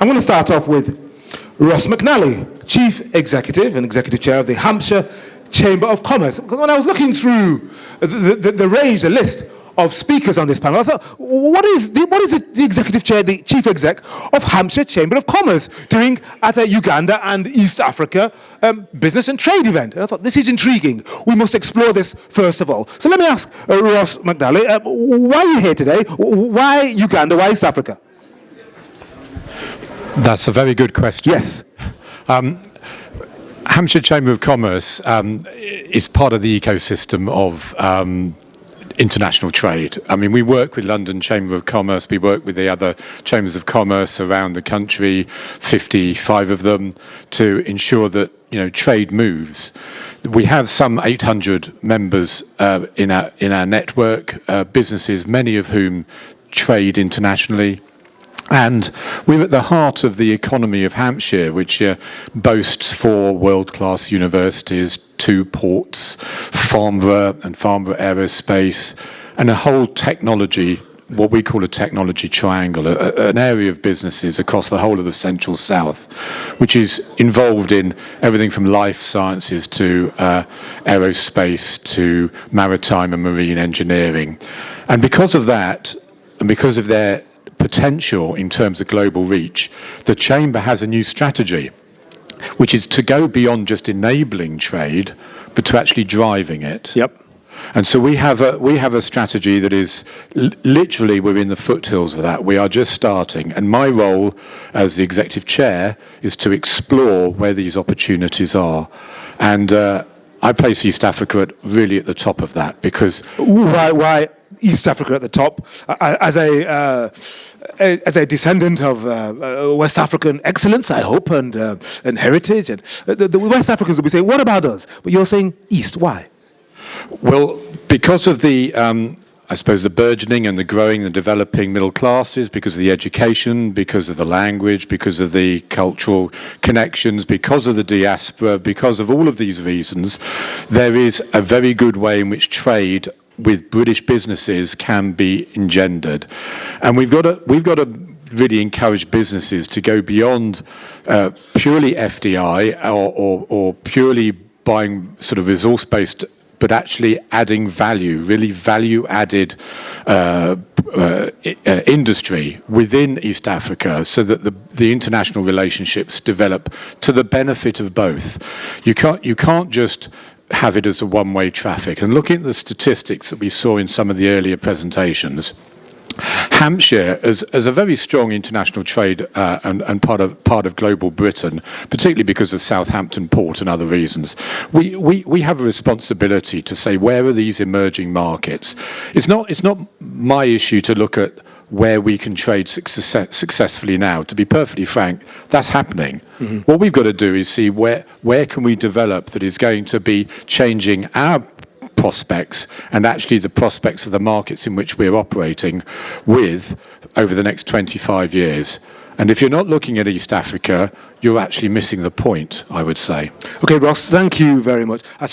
I'm going to start off with Ross McNally, Chief Executive and Executive Chair of the Hampshire Chamber of Commerce. Because when I was looking through the range, the list of speakers on this panel, I thought, what is the Executive Chair, the Chief Exec of Hampshire Chamber of Commerce doing at a Uganda and East Africa business and trade event? And I thought, this is intriguing. We must explore this first of all. So let me ask Ross McNally, why are you here today? Why Uganda? Why East Africa? That's a very good question. Yes. Hampshire Chamber of Commerce is part of the ecosystem of international trade. I mean, we work with London Chamber of Commerce, we work with the other chambers of commerce around the country, 55 of them, to ensure that, you know, trade moves. We have some 800 members in our network, businesses, many of whom trade internationally. And we're at the heart of the economy of Hampshire, which boasts 4 world-class universities, 2 ports, Farnborough and Farnborough Aerospace, and a whole technology, what we call a technology triangle, an area of businesses across the whole of the central south, which is involved in everything from life sciences to aerospace to maritime and marine engineering. And because of that, and because of their potential in terms of global reach, the Chamber has a new strategy, which is to go beyond just enabling trade, but to actually driving it. Yep. And so we have a strategy that is literally, we're in the foothills of that. We are just starting. And my role as the Executive Chair is to explore where these opportunities are. And I place East Africa really at the top of that, because... Why East Africa at the top? As a descendant of West African excellence, I hope, and heritage, and the West Africans will be saying, "What about us?" But you're saying East. Why? Well, because of the, I suppose, the burgeoning and the growing, the developing middle classes, because of the education, because of the language, because of the cultural connections, because of the diaspora, because of all of these reasons, there is a very good way in which trade with British businesses can be engendered. And we've got to really encourage businesses to go beyond purely FDI or purely buying sort of resource-based, but actually adding value, really value-added industry within East Africa, so that the international relationships develop to the benefit of both. You can't just have it as a one-way traffic. And looking at the statistics that we saw in some of the earlier presentations, Hampshire, as a very strong international trade and part of global Britain, particularly because of Southampton Port and other reasons, we have a responsibility to say, where are these emerging markets? It's not my issue to look at where we can trade successfully now. To be perfectly frank, that's happening. Mm-hmm. What we've got to do is see where can we develop that is going to be changing our prospects and actually the prospects of the markets in which we're operating with over the next 25 years. And if you're not looking at East Africa, you're actually missing the point, I would say. Okay, Ross, thank you very much.